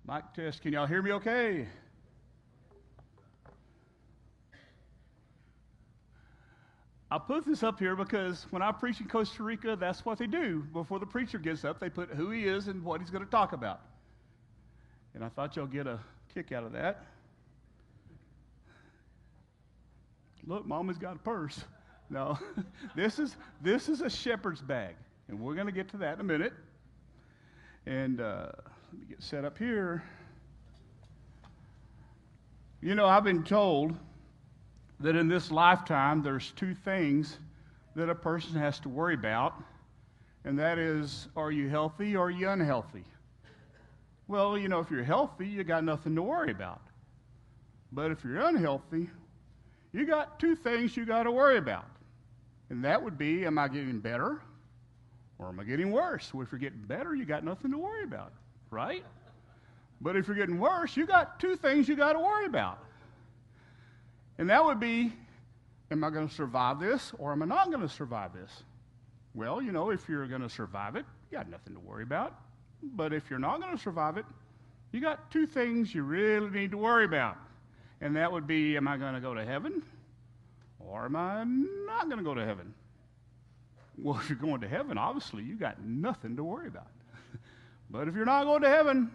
Mic test. Can y'all hear me okay? I put this up here because when I preach in Costa Rica, that's what they do. Before the preacher gets up, they put who he is and what he's going to talk about. And I thought y'all get a kick out of that. Look, Mama's got a purse. No, this is a shepherd's bag, and we're going to get to that in a minute. And let me get set up here. You know, I've been told that in this lifetime there's two things that a person has to worry about, and that is, are you healthy or are you unhealthy? Well, you know, if you're healthy, you got nothing to worry about. But if you're unhealthy, you got two things you got to worry about. And that would be, am I getting better or am I getting worse? Well, if you're getting better, you got nothing to worry about, right? But if you're getting worse, you got two things you got to worry about. And that would be, am I going to survive this or am I not going to survive this? Well, you know, if you're going to survive it, you got nothing to worry about. But if you're not going to survive it, you got two things you really need to worry about. And that would be, am I going to go to heaven or am I not going to go to heaven? Well, if you're going to heaven, obviously, you got nothing to worry about. But if you're not going to heaven,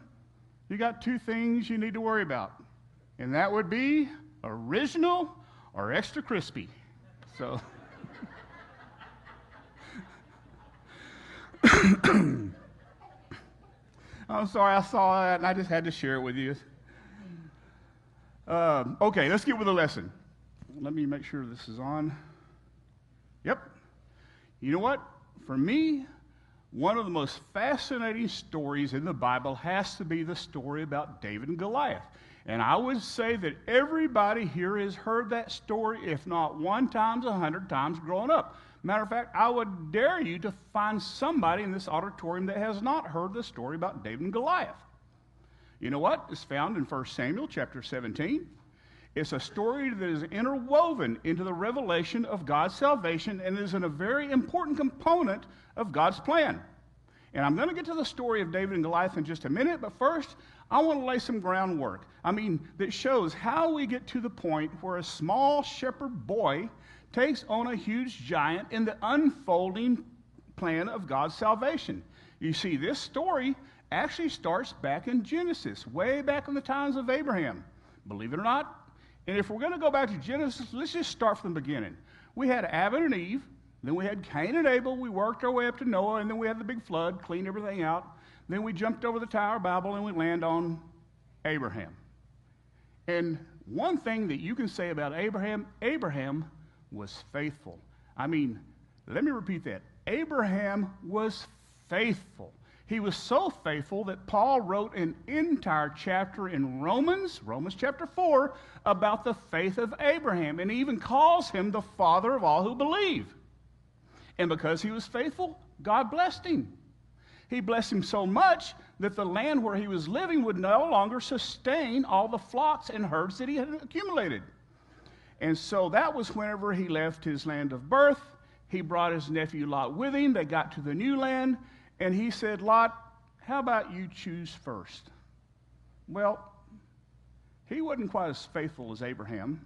you got two things you need to worry about. And that would be original or extra crispy. So, I'm sorry, I saw that and I just had to share it with you. Okay, let's get with the lesson. Let me make sure this is on. Yep. You know what? For me, one of the most fascinating stories in the Bible has to be the story about David and Goliath. And I would say that everybody here has heard that story, if not 1 time, 100 times growing up. Matter of fact, I would dare you to find somebody in this auditorium that has not heard the story about David and Goliath. You know what? It's found in 1 Samuel chapter 17. It's a story that is interwoven into the revelation of God's salvation and is a very important component of God's plan. And I'm going to get to the story of David and Goliath in just a minute, but first, I want to lay some groundwork. That shows how we get to the point where a small shepherd boy takes on a huge giant in the unfolding plan of God's salvation. You see, this story actually starts back in Genesis, way back in the times of Abraham. Believe it or not. And if we're going to go back to Genesis, let's just start from the beginning. We had Adam and Eve, then we had Cain and Abel, we worked our way up to Noah, and then we had the big flood, cleaned everything out. Then we jumped over the Tower of Babel and we land on Abraham. And one thing that you can say about Abraham, Abraham was faithful. Let me repeat that. Abraham was faithful. He was so faithful that Paul wrote an entire chapter in Romans chapter 4, about the faith of Abraham, and he even calls him the father of all who believe. And because he was faithful, God blessed him. He blessed him so much that the land where he was living would no longer sustain all the flocks and herds that he had accumulated. And so that was whenever he left his land of birth. He brought his nephew Lot with him. They got to the new land. And he said, Lot, how about you choose first? Well, he wasn't quite as faithful as Abraham.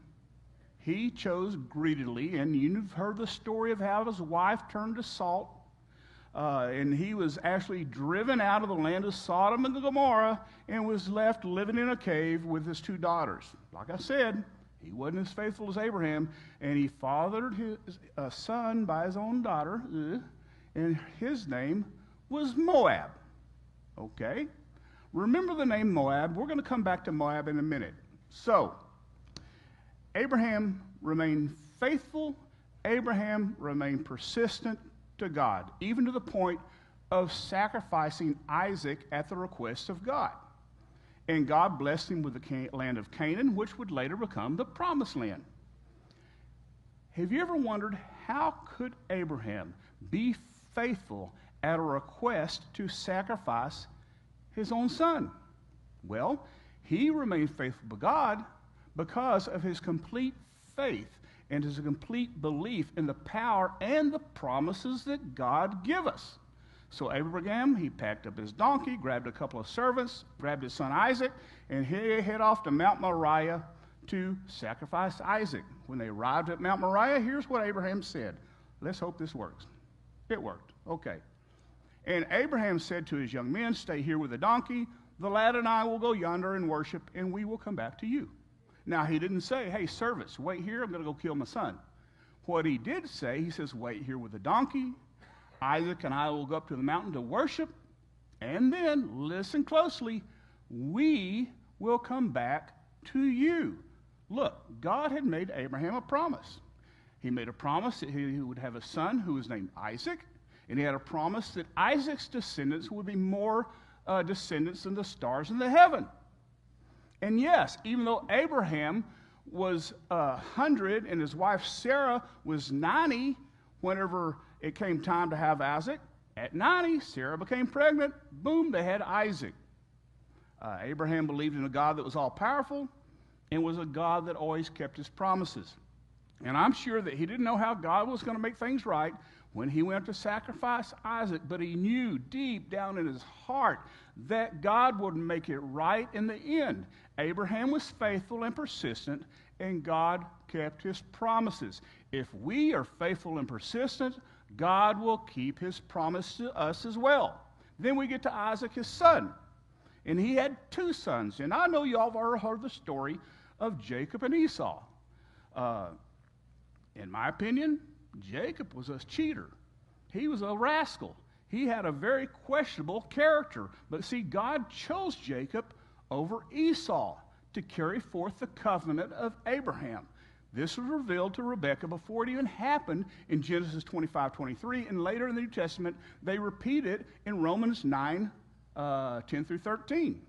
He chose greedily, and you've heard the story of how his wife turned to salt, and he was actually driven out of the land of Sodom and Gomorrah and was left living in a cave with his 2 daughters. Like I said, he wasn't as faithful as Abraham, and he fathered his son by his own daughter, and his name was Moab. Okay? Remember the name Moab. We're going to come back to Moab in a minute. So, Abraham remained faithful. Abraham remained persistent to God, even to the point of sacrificing Isaac at the request of God. And God blessed him with the land of Canaan, which would later become the promised land. Have you ever wondered, how could Abraham be faithful at a request to sacrifice his own son? Well, he remained faithful to God because of his complete faith and his complete belief in the power and the promises that God give us. So Abraham, he packed up his donkey, grabbed a couple of servants, grabbed his son Isaac, and he headed off to Mount Moriah to sacrifice Isaac. When they arrived at Mount Moriah, here's what Abraham said. Let's hope this works. It worked. Okay. And Abraham said to his young men, stay here with the donkey. The lad and I will go yonder and worship, and we will come back to you. Now, he didn't say, hey, servants, wait here. I'm going to go kill my son. What he did say, he says, wait here with the donkey. Isaac and I will go up to the mountain to worship, and then, listen closely, we will come back to you. Look, God had made Abraham a promise. He made a promise that he would have a son who was named Isaac, and he had a promise that Isaac's descendants would be more descendants than the stars in the heaven. And yes, even though Abraham was 100 and his wife Sarah was 90, whenever it came time to have Isaac, at 90, Sarah became pregnant. Boom, they had Isaac. Abraham believed in a God that was all-powerful and was a God that always kept his promises. And I'm sure that he didn't know how God was going to make things right when he went to sacrifice Isaac, but he knew deep down in his heart that God would make it right in the end. Abraham was faithful and persistent, and God kept his promises. If we are faithful and persistent, God will keep his promise to us as well. Then we get to Isaac, his son. And he had two sons. And I know you all have already heard the story of Jacob and Esau. In my opinion, Jacob was a cheater. He was a rascal. He had a very questionable character. But see, God chose Jacob over Esau to carry forth the covenant of Abraham. This was revealed to Rebekah before it even happened in Genesis 25:23, and later in the New Testament, they repeat it in Romans 9, 10 through 13.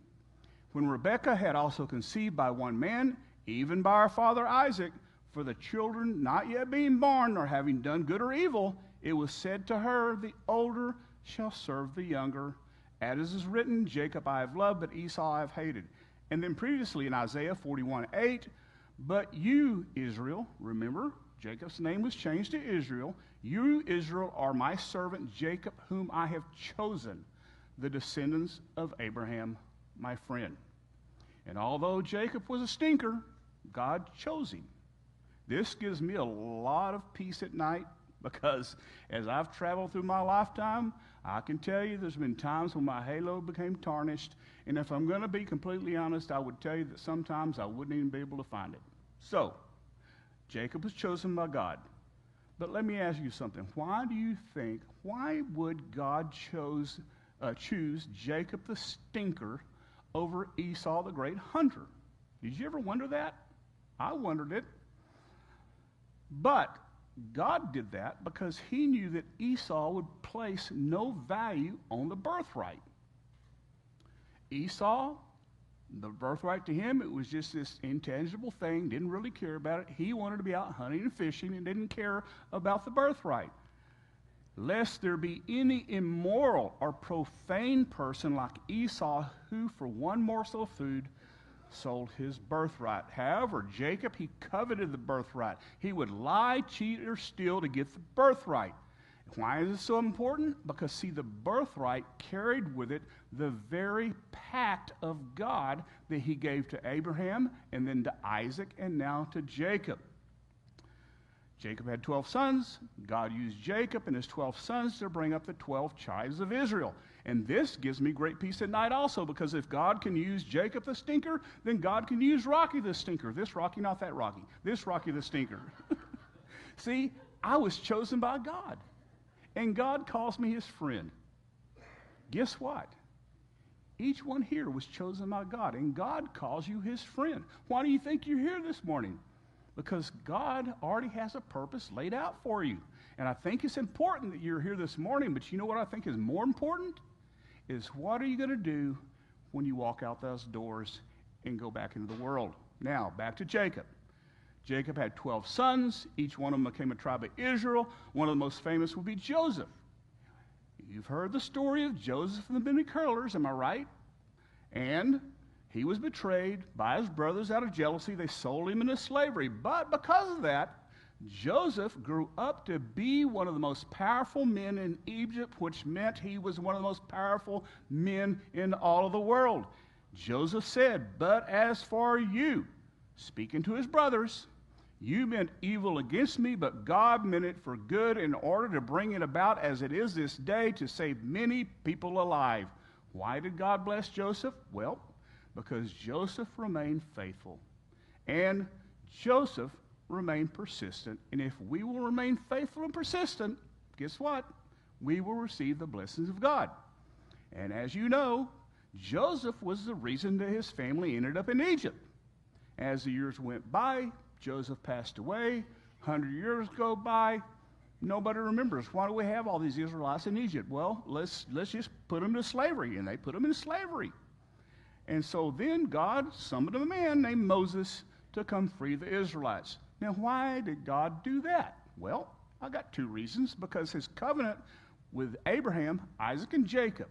When Rebekah had also conceived by one man, even by our father Isaac, for the children not yet being born, nor having done good or evil, it was said to her, the older shall serve the younger. As is written, Jacob I have loved, but Esau I have hated. And then previously in Isaiah 41:8, but you, Israel, remember, Jacob's name was changed to Israel. You, Israel, are my servant Jacob, whom I have chosen, the descendants of Abraham, my friend. And although Jacob was a stinker, God chose him. This gives me a lot of peace at night, because as I've traveled through my lifetime, I can tell you there's been times when my halo became tarnished, and if I'm going to be completely honest, I would tell you that sometimes I wouldn't even be able to find it. So, Jacob was chosen by God. But let me ask you something. Why would God choose Jacob the stinker over Esau the great hunter? Did you ever wonder that? I wondered it. But God did that because he knew that Esau would place no value on the birthright. Esau, the birthright to him, it was just this intangible thing, didn't really care about it. He wanted to be out hunting and fishing and didn't care about the birthright. Lest there be any immoral or profane person like Esau who for one morsel of food sold his birthright. However, Jacob, he coveted the birthright. He would lie, cheat, or steal to get the birthright. Why is it so important? Because, see, the birthright carried with it the very pact of God that he gave to Abraham and then to Isaac and now to Jacob. Jacob had 12 sons. God used Jacob and his 12 sons to bring up the 12 tribes of Israel. And this gives me great peace at night also, because if God can use Jacob the stinker, then God can use Rocky the stinker. This Rocky, not that Rocky. This Rocky the stinker. See, I was chosen by God. And God calls me his friend. Guess what? Each one here was chosen by God, and God calls you his friend. Why do you think you're here this morning? Because God already has a purpose laid out for you. And I think it's important that you're here this morning, but you know what I think is more important? Is what are you going to do when you walk out those doors and go back into the world? Now, back to Jacob. Jacob had 12 sons. Each one of them became a tribe of Israel. One of the most famous would be Joseph. You've heard the story of Joseph and the many curlers, am I right? And he was betrayed by his brothers out of jealousy. They sold him into slavery. But because of that, Joseph grew up to be one of the most powerful men in Egypt, which meant he was one of the most powerful men in all of the world. Joseph said, "But as for you," speaking to his brothers, "you meant evil against me, but God meant it for good in order to bring it about as it is this day to save many people alive." Why did God bless Joseph? Well, because Joseph remained faithful. And Joseph remained persistent. And if we will remain faithful and persistent, guess what? We will receive the blessings of God. And as you know, Joseph was the reason that his family ended up in Egypt. As the years went by, Joseph passed away. 100 years go by. Nobody remembers. Why do we have all these Israelites in Egypt? Well, let's just put them to slavery. And they put them in slavery. And so then God summoned a man named Moses to come free the Israelites. Now, why did God do that? Well, I got two reasons. Because his covenant with Abraham, Isaac, and Jacob,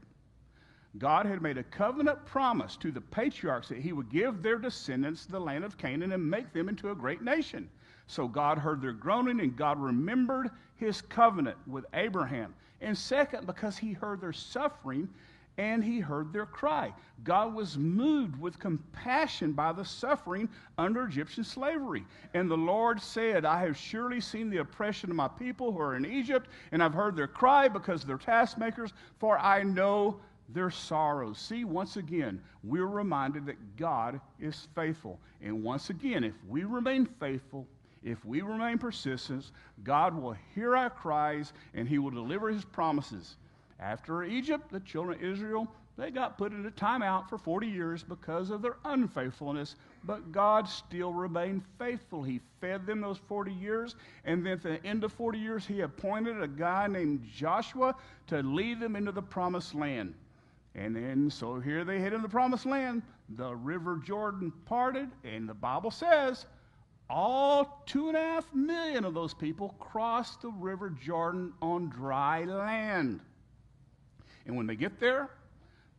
God had made a covenant promise to the patriarchs that he would give their descendants the land of Canaan and make them into a great nation. So God heard their groaning, and God remembered his covenant with Abraham. And second, because he heard their suffering and he heard their cry. God was moved with compassion by the suffering under Egyptian slavery. And the Lord said, "I have surely seen the oppression of my people who are in Egypt, and I've heard their cry because of their taskmakers, for I know their sorrows." See, once again, we're reminded that God is faithful. And once again, if we remain faithful, if we remain persistent, God will hear our cries and he will deliver his promises. After Egypt, the children of Israel, they got put into timeout for 40 years because of their unfaithfulness, but God still remained faithful. He fed them those 40 years, and then at the end of 40 years, he appointed a guy named Joshua to lead them into the promised land. And then, so here they hit in the promised land. The river Jordan parted, and the Bible says all 2.5 million of those people crossed the river Jordan on dry land. And when they get there,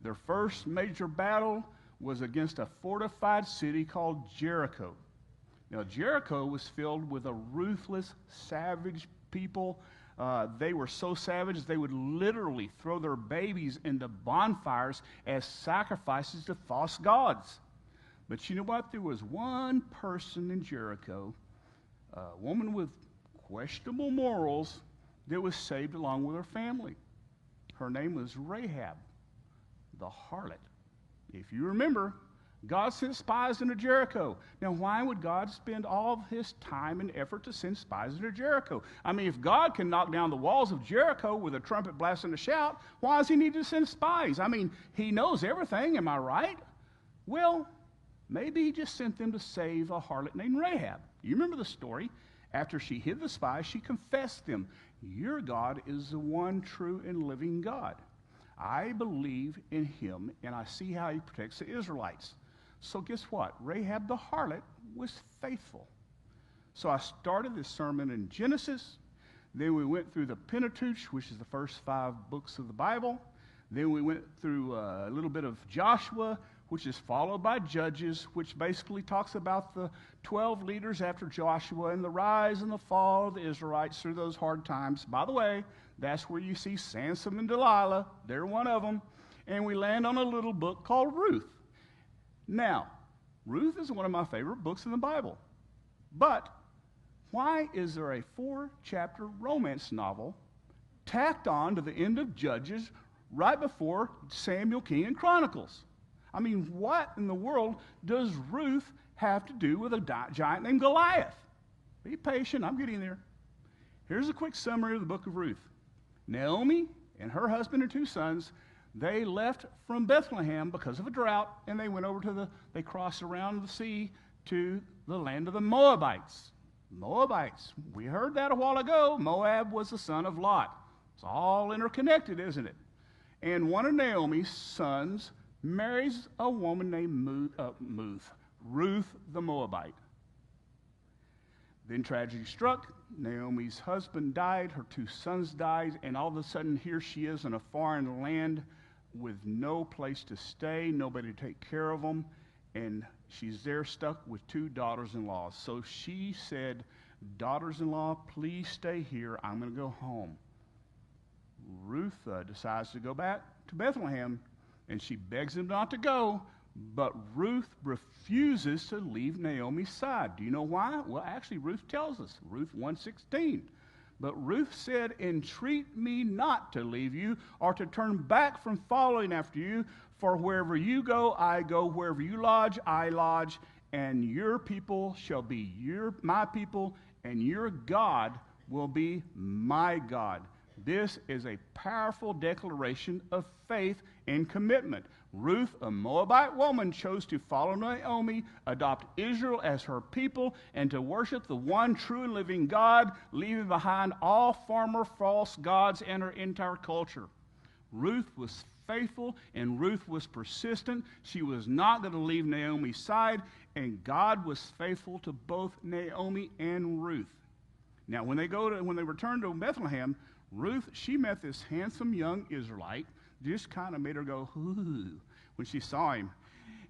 their first major battle was against a fortified city called Jericho. Now, Jericho was filled with a ruthless, savage people. They were so savage they would literally throw their babies into bonfires as sacrifices to false gods. But you know what? There was one person in Jericho, a woman with questionable morals, that was saved along with her family. Her name was Rahab, the harlot. If you remember, God sent spies into Jericho. Now, why would God spend all of his time and effort to send spies into Jericho? I mean, if God can knock down the walls of Jericho with a trumpet blast and a shout, why does he need to send spies? I mean, he knows everything, am I right? Well, maybe he just sent them to save a harlot named Rahab. You remember the story. After she hid the spies, she confessed them. "Your God is the one true and living God. I believe in him, and I see how he protects the Israelites." So guess what? Rahab the harlot was faithful. So I started this sermon in Genesis. Then we went through the Pentateuch, which is the first 5 books of the Bible. Then we went through a little bit of Joshua, which is followed by Judges, which basically talks about the 12 leaders after Joshua and the rise and the fall of the Israelites through those hard times. By the way, that's where you see Samson and Delilah. They're one of them. And we land on a little book called Ruth. Now, Ruth is one of my favorite books in the Bible. But why is there a 4-chapter romance novel tacked on to the end of Judges right before Samuel, King, and Chronicles? I mean, what in the world does Ruth have to do with a giant named Goliath? Be patient, I'm getting there. Here's a quick summary of the book of Ruth. Naomi and her husband and 2 sons, they left from Bethlehem because of a drought, and they went over to they crossed around the sea to the land of the Moabites. Moabites, we heard that a while ago. Moab was the son of Lot. It's all interconnected, isn't it? And one of Naomi's sons marries a woman named Ruth the Moabite. Then tragedy struck. Naomi's husband died, her 2 sons died, and all of a sudden here she is in a foreign land with no place to stay, nobody to take care of them, and she's there stuck with 2 daughters-in-law. So she said, daughters-in-law, please stay here. I'm going to go home. Ruth decides to go back to Bethlehem, and she begs him not to go, but Ruth refuses to leave Naomi's side. Do you know why? Well, actually, Ruth tells us, Ruth 1:16. But Ruth said, entreat me not to leave you or to turn back from following after you, for wherever you go, I go. Wherever you lodge, I lodge. And your people shall be my people, and your God will be my God. This is a powerful declaration of faith and commitment. Ruth, a Moabite woman, chose to follow Naomi, adopt Israel as her people, and to worship the one true and living God, leaving behind all former false gods and her entire culture. Ruth was faithful, and Ruth was persistent. She was not going to leave Naomi's side, and God was faithful to both Naomi and Ruth. Now, when they returned to Bethlehem, Ruth, she met this handsome young Israelite. Just kind of made her go, ooh, when she saw him.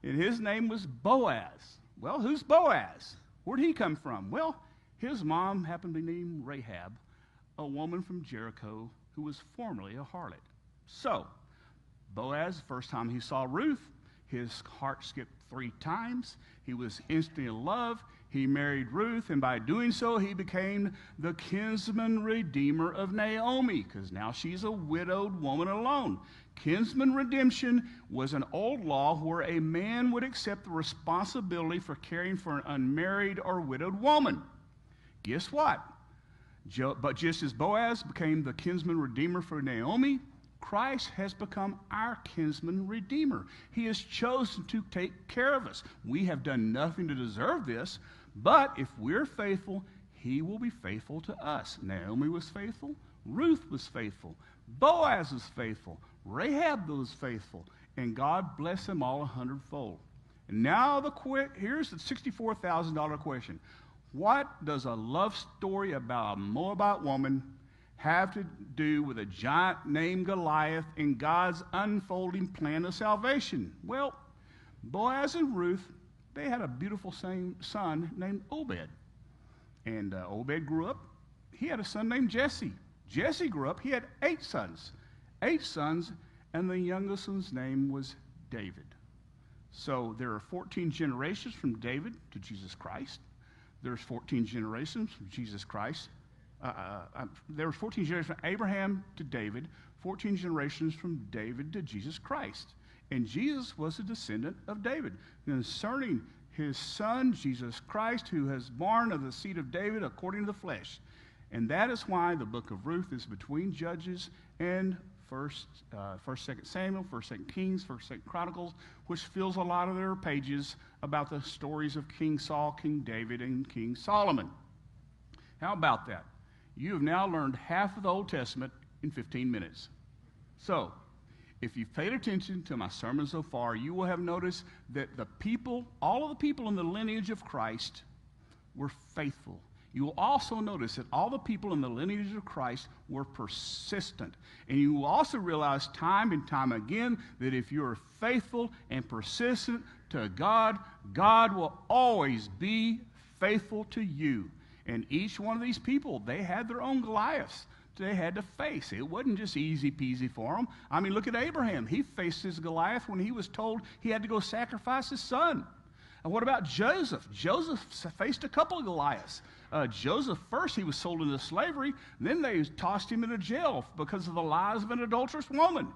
And his name was Boaz. Well, who's Boaz? Where'd he come from? Well, his mom happened to be named Rahab, a woman from Jericho who was formerly a harlot. So, Boaz, the first time he saw Ruth, his heart skipped 3 times. He was instantly in love. He married Ruth, and by doing so, he became the kinsman redeemer of Naomi, because now she's a widowed woman alone. Kinsman redemption was an old law where a man would accept the responsibility for caring for an unmarried or widowed woman. Guess what? But just as Boaz became the kinsman redeemer for Naomi, Christ has become our kinsman redeemer. He has chosen to take care of us. We have done nothing to deserve this, but if we're faithful, he will be faithful to us. Naomi was faithful. Ruth was faithful. Boaz was faithful. Rahab was faithful. And God blessed them all 100-fold. And now here's the $64,000 question. What does a love story about a Moabite woman have to do with a giant named Goliath and God's unfolding plan of salvation? Well, Boaz and Ruth, they had a beautiful son named Obed. And Obed grew up. He had a son named Jesse. Jesse grew up. He had 8 sons. 8 sons, and the youngest one's name was David. So there are 14 generations from David to Jesus Christ. There's 14 generations from Jesus Christ. There was 14 generations from Abraham to David, 14 generations from David to Jesus Christ. And Jesus was a descendant of David. Concerning his son, Jesus Christ, who has born of the seed of David according to the flesh. And that is why the book of Ruth is between Judges and 1st, 2nd Samuel, 1st, 2nd Kings, 1st, 2nd Chronicles, which fills a lot of their pages about the stories of King Saul, King David, and King Solomon. How about that? You have now learned half of the Old Testament in 15 minutes. So, if you've paid attention to my sermon so far, you will have noticed that all of the people in the lineage of Christ were faithful. You will also notice that all the people in the lineage of Christ were persistent. And you will also realize time and time again that if you are faithful and persistent to God, God will always be faithful to you. And each one of these people, they had their own Goliaths they had to face. It wasn't just easy peasy for them. I mean, look at Abraham. He faced his Goliath when he was told he had to go sacrifice his son. And what about Joseph? Joseph faced a couple of Goliaths. Joseph, first he was sold into slavery. Then they tossed him into jail because of the lies of an adulterous woman.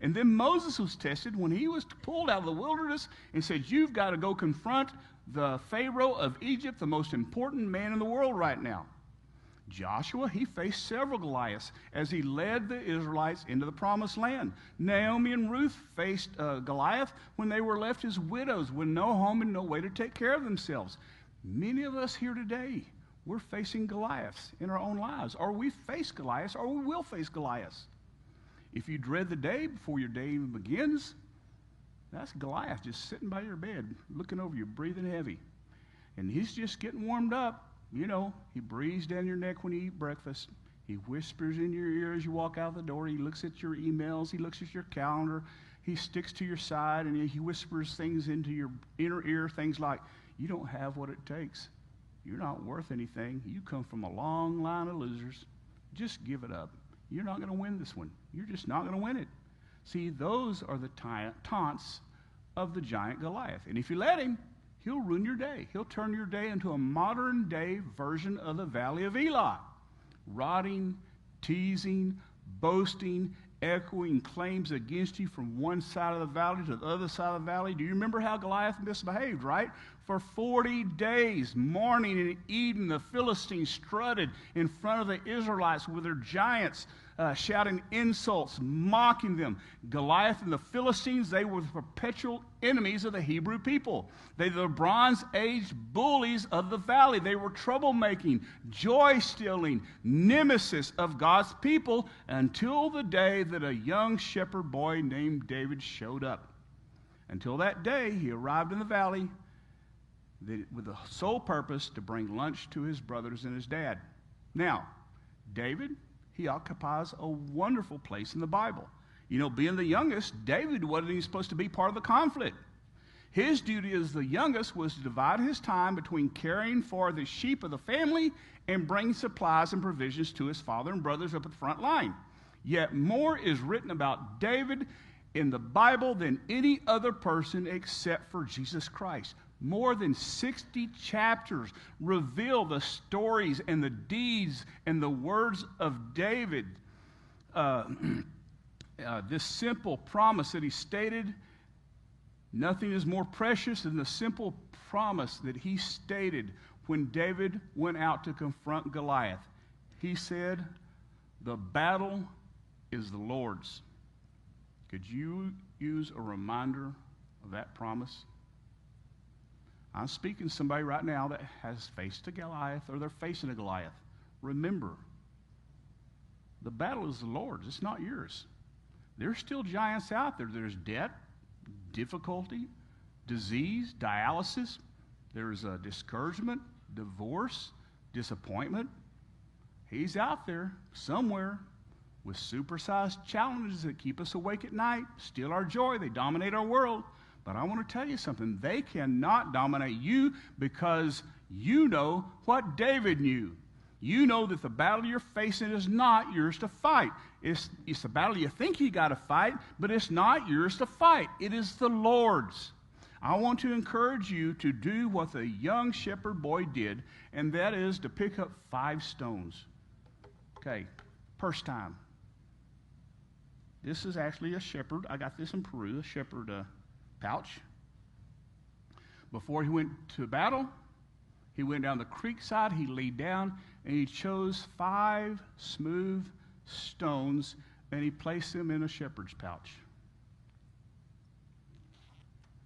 And then Moses was tested when he was pulled out of the wilderness and said, you've got to go confront the Pharaoh of Egypt, the most important man in the world right now. Joshua, he faced several Goliaths as he led the Israelites into the promised land. Naomi and Ruth faced Goliath when they were left as widows with no home and no way to take care of themselves. Many of us here today, we're facing Goliaths in our own lives, or we face Goliaths, or we will face Goliaths. If you dread the day before your day even begins, that's Goliath just sitting by your bed, looking over you, breathing heavy. And he's just getting warmed up. You know, he breathes down your neck when you eat breakfast. He whispers in your ear as you walk out the door. He looks at your emails. He looks at your calendar. He sticks to your side, and he whispers things into your inner ear, things like, you don't have what it takes. You're not worth anything. You come from a long line of losers. Just give it up. You're not going to win this one. You're just not going to win it. See, those are the taunts of the giant Goliath. And if you let him, he'll ruin your day. He'll turn your day into a modern day version of the Valley of Elah. Rotting, teasing, boasting, echoing claims against you from one side of the valley to the other side of the valley. Do you remember how Goliath misbehaved, right? For 40 days, morning and evening, the Philistines strutted in front of the Israelites with their giants, shouting insults, mocking them. Goliath and the Philistines, they were the perpetual enemies of the Hebrew people. They were the Bronze Age bullies of the valley. They were troublemaking, joy-stealing, nemesis of God's people until the day that a young shepherd boy named David showed up. Until that day, he arrived in the valley with the sole purpose to bring lunch to his brothers and his dad. Now, David, he occupies a wonderful place in the Bible. You know, being the youngest, David wasn't even supposed to be part of the conflict. His duty as the youngest was to divide his time between caring for the sheep of the family and bringing supplies and provisions to his father and brothers up at the front line. Yet more is written about David in the Bible than any other person except for Jesus Christ. More than 60 chapters reveal the stories and the deeds and the words of David. This simple promise that he stated, nothing is more precious than the simple promise that he stated when David went out to confront Goliath. He said, "The battle is the Lord's." Could you use a reminder of that promise? I'm speaking to somebody right now that has faced a Goliath or they're facing a Goliath. Remember, the battle is the Lord's. It's not yours. There's still giants out there. There's debt, difficulty, disease, dialysis. There's discouragement, divorce, disappointment. He's out there somewhere with supersized challenges that keep us awake at night, steal our joy. They dominate our world. But I want to tell you something. They cannot dominate you because you know what David knew. You know that the battle you're facing is not yours to fight. It's the battle you think you got to fight, but it's not yours to fight. It is the Lord's. I want to encourage you to do what the young shepherd boy did, and that is to pick up 5 stones. Okay, first time. This is actually a shepherd. I got this in Peru, a shepherd pouch. Before he went to battle, he went down the creek side, he laid down, and he chose 5 smooth stones, and he placed them in a shepherd's pouch.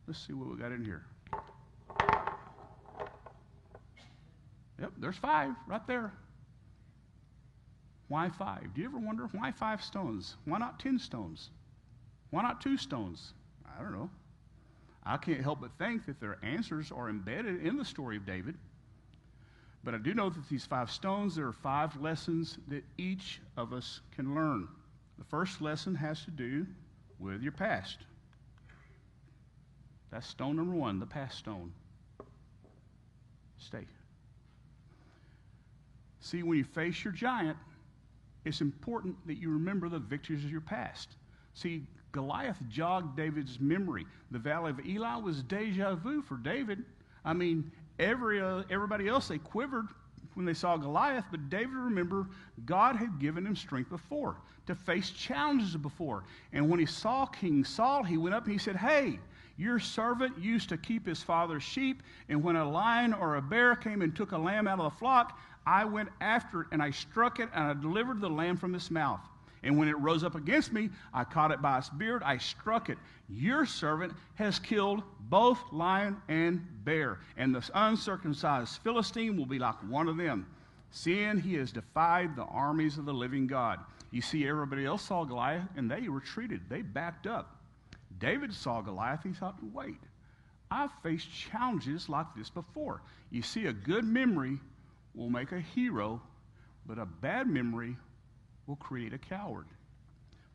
Let's see what we got in here. Yep, there's 5 right there. Why 5? Do you ever wonder why 5 stones? Why not 10 stones? Why not 2 stones? I don't know. I can't help but think that their answers are embedded in the story of David. But I do know that these 5 stones, there are 5 lessons that each of us can learn. The first lesson has to do with your past. That's stone number 1, the past stone. Stay. See, when you face your giant, it's important that you remember the victories of your past. See, Goliath jogged David's memory. The Valley of Elah was deja vu for David. I mean, everybody else, they quivered when they saw Goliath, but David remembered God had given him strength before to face challenges before. And when he saw King Saul, he went up and he said, "Hey, your servant used to keep his father's sheep, and when a lion or a bear came and took a lamb out of the flock, I went after it and I struck it and I delivered the lamb from its mouth. And when it rose up against me, I caught it by its beard, I struck it. Your servant has killed both lion and bear, and the uncircumcised Philistine will be like one of them, seeing he has defied the armies of the living God." You see, everybody else saw Goliath, and they retreated. They backed up. David saw Goliath, he thought, wait, I've faced challenges like this before. You see, a good memory will make a hero, but a bad memory will create a coward.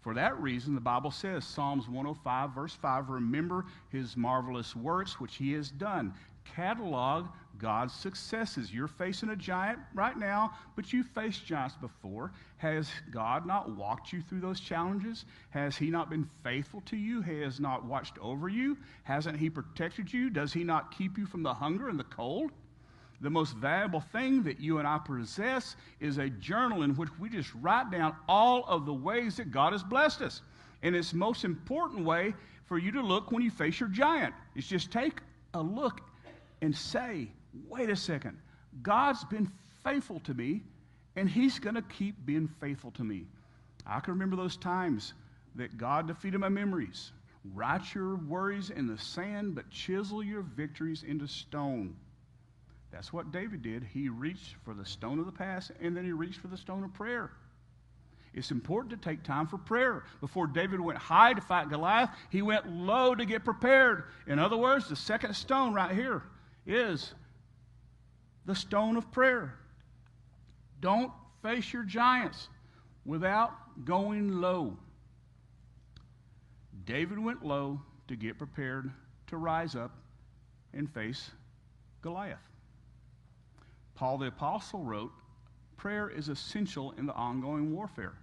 For that reason, the Bible says, Psalms 105, verse 5, "Remember his marvelous works which he has done. catalog God's successes. You're facing a giant right now, but you've faced giants before. Has God not walked you through those challenges? Has He not been faithful to you? Has not watched over you? Hasn't He protected you? Does He not keep you from the hunger and the cold? The most valuable thing that you and I possess is a journal in which we just write down all of the ways that God has blessed us. And it's the most important way for you to look when you face your giant. Is just take a look and say, wait a second, God's been faithful to me, and He's going to keep being faithful to me. I can remember those times that God defeated my memories. Write your worries in the sand, but chisel your victories into stone. That's what David did. He reached for the stone of the past, and then he reached for the stone of prayer. It's important to take time for prayer. Before David went high to fight Goliath, he went low to get prepared. In other words, the second stone right here is the stone of prayer. Don't face your giants without going low. David went low to get prepared to rise up and face Goliath. Paul the Apostle wrote, prayer is essential in the ongoing warfare.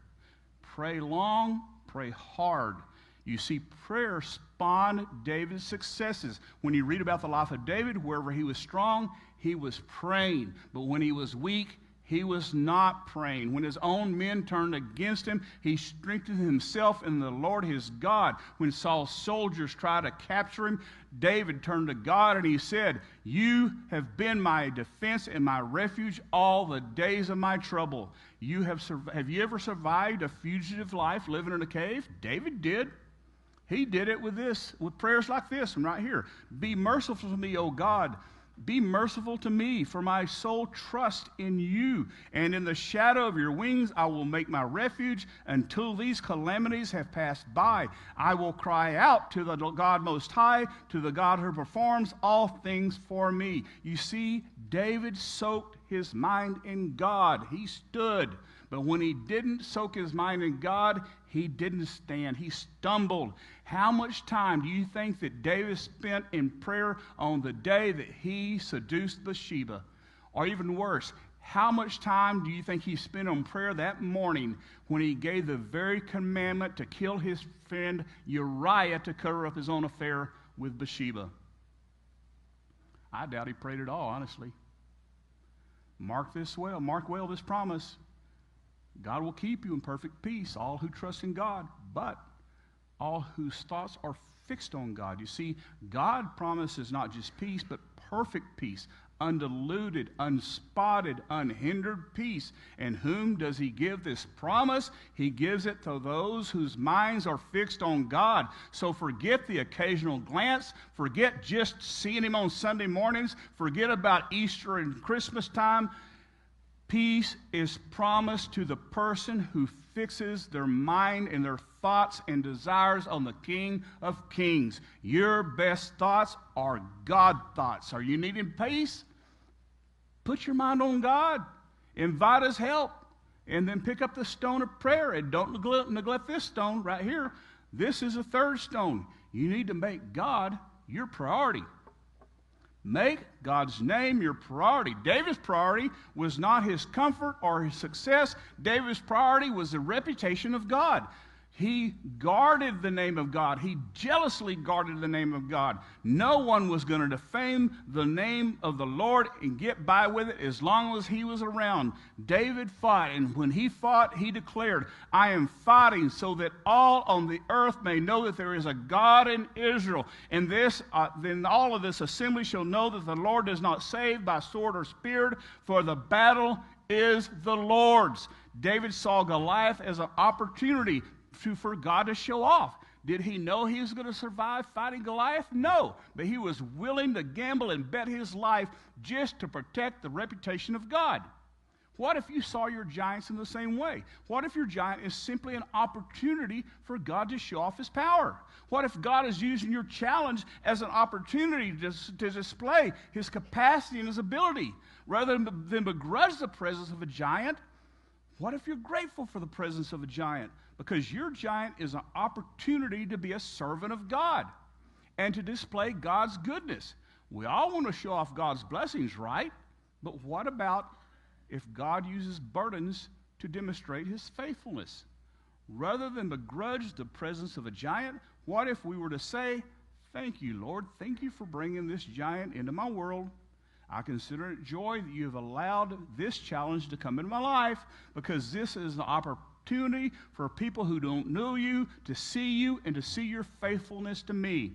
Pray long, pray hard. You see, prayer spawned David's successes. When you read about the life of David, wherever he was strong, he was praying. But when he was weak, he was not praying. When his own men turned against him, he strengthened himself in the Lord his God. When Saul's soldiers tried to capture him, David turned to God and he said, you have been my defense and my refuge all the days of my trouble. Have you ever survived a fugitive life living in a cave? David did. He did it with prayers like this one right here. Be merciful to me, O God. Be merciful to me, for my soul trusts in you. And in the shadow of your wings I will make my refuge until these calamities have passed by. I will cry out to the God Most High, to the God who performs all things for me. You see, David soaked his mind in God. He stood. But when he didn't soak his mind in God, he didn't stand. He stumbled. How much time do you think that David spent in prayer on the day that he seduced Bathsheba? Or even worse, how much time do you think he spent on prayer that morning when he gave the very commandment to kill his friend Uriah to cover up his own affair with Bathsheba? I doubt he prayed at all, honestly. Mark well this promise. God will keep you in perfect peace, all who trust in God, but all whose thoughts are fixed on God. You see, God promises not just peace, but perfect peace, undiluted, unspotted, unhindered peace. And whom does He give this promise? He gives it to those whose minds are fixed on God. So forget the occasional glance, forget just seeing Him on Sunday mornings, forget about Easter and Christmas time. Peace is promised to the person who fixes their mind and their thoughts and desires on the King of Kings. Your best thoughts are God thoughts. Are you needing peace? Put your mind on God. Invite His help. And then pick up the stone of prayer. And don't neglect this stone right here. This is a third stone. You need to make God your priority. Make God's name your priority. David's priority was not his comfort or his success. David's priority was the reputation of God. He guarded the name of God. He jealously guarded the name of God. No one was going to defame the name of the Lord and get by with it as long as he was around. David fought, and when he fought, he declared, I am fighting so that all on the earth may know that there is a God in Israel. And then all of this assembly shall know that the Lord does not save by sword or spear, for the battle is the Lord's. David saw Goliath as an opportunity for God to show off. Did he know he was going to survive fighting Goliath? No, but he was willing to gamble and bet his life just to protect the reputation of God. What if you saw your giants in the same way? What if your giant is simply an opportunity for God to show off His power? What if God is using your challenge as an opportunity to display His capacity and His ability? Rather than begrudge the presence of a giant, what if you're grateful for the presence of a giant? Because your giant is an opportunity to be a servant of God and to display God's goodness. We all want to show off God's blessings, right? But what about if God uses burdens to demonstrate his faithfulness? Rather than begrudge the presence of a giant, what if we were to say, thank you, Lord. Thank you for bringing this giant into my world. I consider it joy that you have allowed this challenge to come into my life, because this is an opportunity for people who don't know you to see you and to see your faithfulness to me.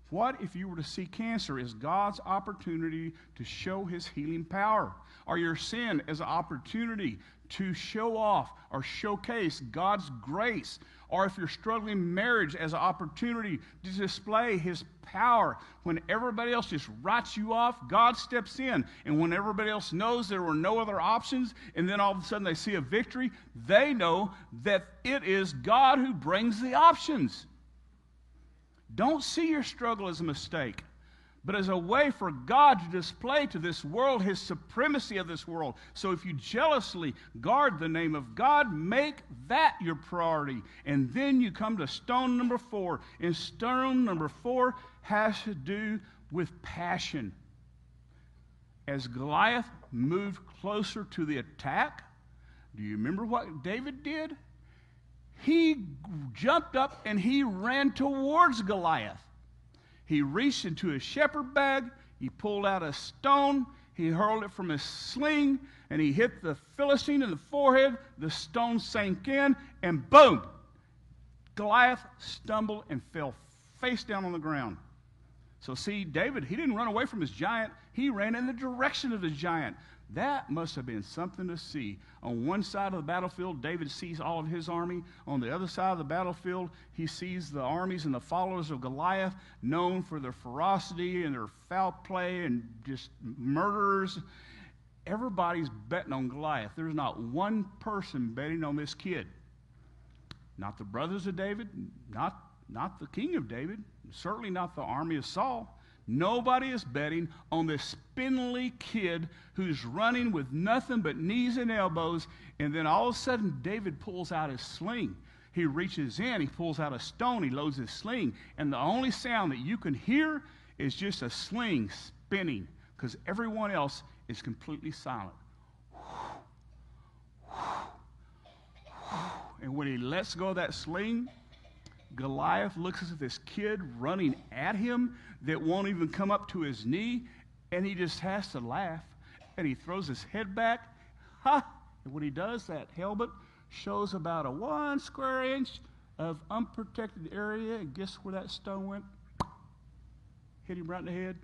What if you were to see cancer as God's opportunity to show his healing power, or your sin as an opportunity to show off or showcase God's grace, or if you're struggling in marriage as an opportunity to display his power? When everybody else just writes you off, God steps in, and when everybody else knows there were no other options, and then all of a sudden they see a victory, they know that it is God who brings the options. Don't see your struggle as a mistake, but as a way for God to display to this world his supremacy of this world. So if you jealously guard the name of God, make that your priority. And then you come to stone number 4. And stone number 4 has to do with passion. As Goliath moved closer to the attack, do you remember what David did? He jumped up and he ran towards Goliath. He reached into his shepherd bag, he pulled out a stone, he hurled it from his sling, and he hit the Philistine in the forehead. The stone sank in, and boom! Goliath stumbled and fell face down on the ground. So see, David, he didn't run away from his giant, he ran in the direction of his giant. That must have been something to see. On one side of the battlefield, David sees all of his army. On the other side of the battlefield, he sees the armies and the followers of Goliath, known for their ferocity and their foul play and just murderers. Everybody's betting on Goliath. There's not one person betting on this kid. Not the brothers of David, not the king of David, certainly not the army of Saul. Nobody is betting on this spindly kid who's running with nothing but knees and elbows, and then all of a sudden David pulls out his sling. He reaches in, he pulls out a stone, he loads his sling, and the only sound that you can hear is just a sling spinning, because everyone else is completely silent. And when he lets go of that sling, Goliath looks at this kid running at him that won't even come up to his knee, and he just has to laugh, and he throws his head back. Ha! And when he does, that helmet shows about a 1 square inch of unprotected area, and guess where that stone went? Hit him right in the head.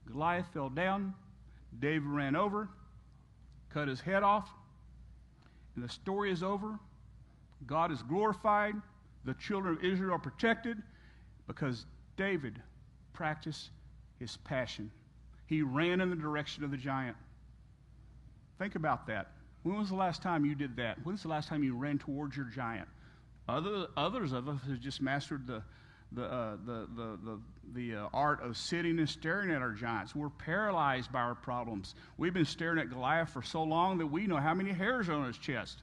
Goliath fell down. David ran over, cut his head off, and the story is over. God is glorified. The children of Israel are protected because David practiced his passion. He ran in the direction of the giant. Think about that. When was the last time you did that? When was the last time you ran towards your giant? Others of us have just mastered the art of sitting and staring at our giants. We're paralyzed by our problems. We've been staring at Goliath for so long that we know how many hairs are on his chest.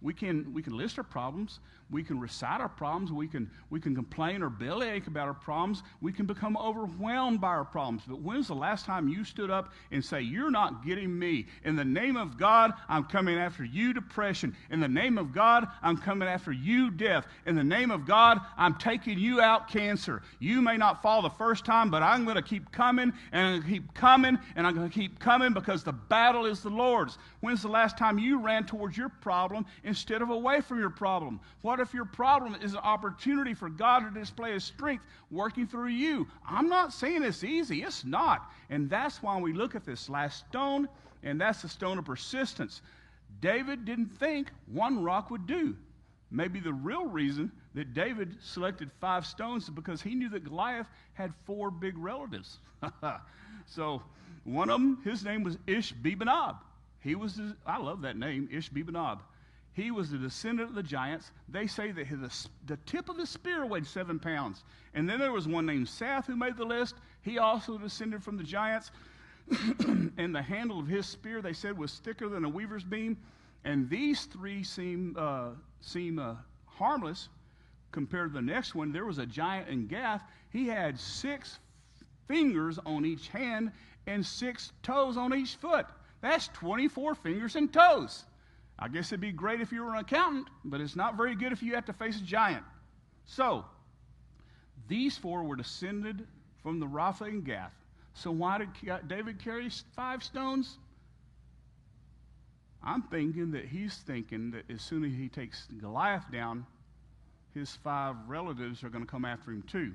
We can list our problems. We can recite our problems. We can complain or bellyache about our problems. We can become overwhelmed by our problems. But when's the last time you stood up and say, you're not getting me? In the name of God, I'm coming after you, depression. In the name of God, I'm coming after you, death. In the name of God, I'm taking you out, cancer. You may not fall the first time, but I'm going to keep coming, and I'm going to keep coming, and I'm going to keep coming, because the battle is the Lord's. When's the last time you ran towards your problem instead of away from your problem? What if your problem is an opportunity for God to display his strength working through you? I'm not saying it's easy. It's not. And that's why we look at this last stone, and that's the stone of persistence. David didn't think one rock would do. Maybe the real reason that David selected 5 stones is because he knew that Goliath had 4 big relatives. So one of them, his name was Ishbi-Benob. I love that name, Ishbi-Benob. He was the descendant of the giants. They say that the tip of the spear weighed 7 pounds. And then there was one named Sath who made the list. He also descended from the giants. And the handle of his spear, they said, was thicker than a weaver's beam. And these 3 seem harmless compared to the next one. There was a giant in Gath. He had 6 fingers on each hand and 6 toes on each foot. That's 24 fingers and toes. I guess it'd be great if you were an accountant, but it's not very good if you have to face a giant. So, these 4 were descended from the Rapha and Gath. So why did David carry 5 stones? I'm thinking that he's thinking that as soon as he takes Goliath down, his 5 relatives are going to come after him too.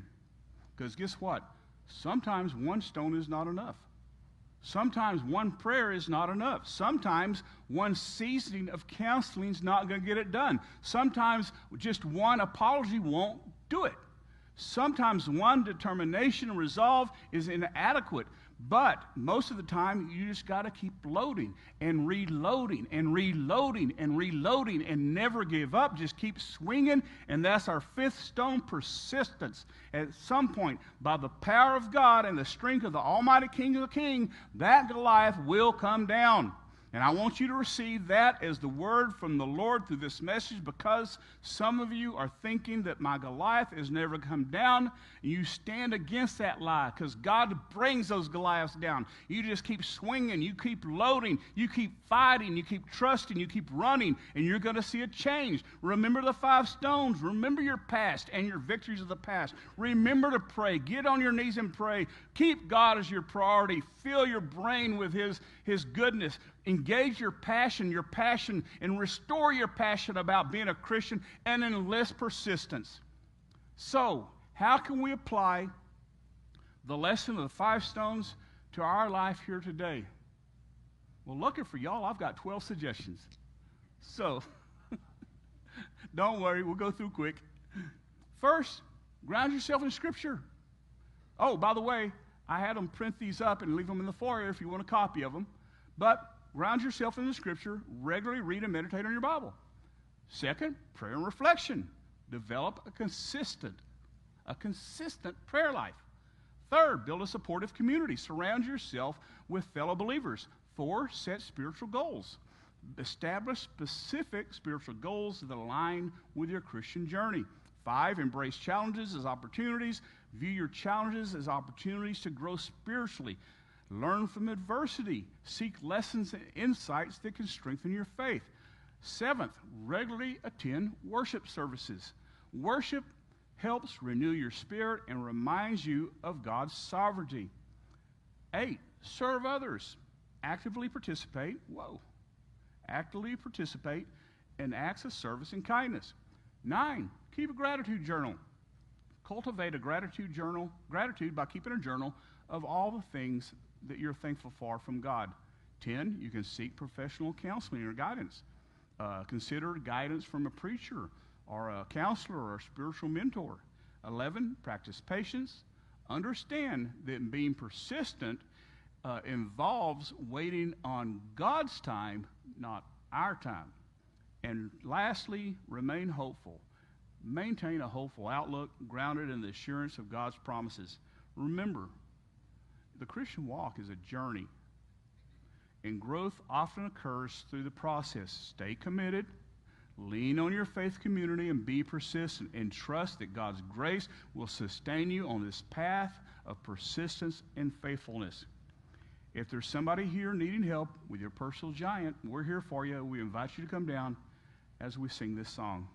Because guess what? Sometimes 1 stone is not enough. Sometimes 1 prayer is not enough. Sometimes 1 seasoning of counseling is not going to get it done. Sometimes just 1 apology won't do it. Sometimes 1 determination and resolve is inadequate. But most of the time, you just got to keep loading and reloading and reloading and reloading and never give up. Just keep swinging. And that's our 5th stone, persistence. At some point, by the power of God and the strength of the Almighty King of the King, that Goliath will come down. And I want you to receive that as the word from the Lord through this message, because some of you are thinking that my Goliath has never come down. And you stand against that lie, because God brings those Goliaths down. You just keep swinging, you keep loading, you keep fighting, you keep trusting, you keep running, and you're going to see a change. Remember the 5 stones. Remember your past and your victories of the past. Remember to pray. Get on your knees and pray. Keep God as your priority. Fill your brain with His goodness. Engage your passion, and restore your passion about being a Christian, and enlist persistence. So, how can we apply the lesson of the 5 stones to our life here today? Well, looking for y'all, I've got 12 suggestions. So, don't worry, we'll go through quick. First, ground yourself in Scripture. Oh, by the way, I had them print these up and leave them in the foyer if you want a copy of them. But ground yourself in the Scripture. Regularly read and meditate on your Bible. Second, prayer and reflection. Develop a consistent prayer life. Third, build a supportive community. Surround yourself with fellow believers. 4, set spiritual goals. Establish specific spiritual goals that align with your Christian journey. 5, embrace challenges as opportunities. View your challenges as opportunities to grow spiritually. Learn from adversity. Seek lessons and insights that can strengthen your faith. 7th, regularly attend worship services. Worship helps renew your spirit and reminds you of God's sovereignty. 8, serve others. Actively participate in acts of service and kindness. 9, keep a gratitude journal. Cultivate a gratitude by keeping a journal of all the things that you're thankful for from God. 10, you can seek professional counseling or guidance. Consider guidance from a preacher or a counselor or a spiritual mentor. 11, practice patience. Understand that being persistent involves waiting on God's time, not our time. And lastly, remain hopeful. Maintain a hopeful outlook grounded in the assurance of God's promises. Remember, the Christian walk is a journey, and growth often occurs through the process. Stay committed, lean on your faith community, and be persistent, and trust that God's grace will sustain you on this path of persistence and faithfulness. If there's somebody here needing help with your personal giant, we're here for you. We invite you to come down as we sing this song.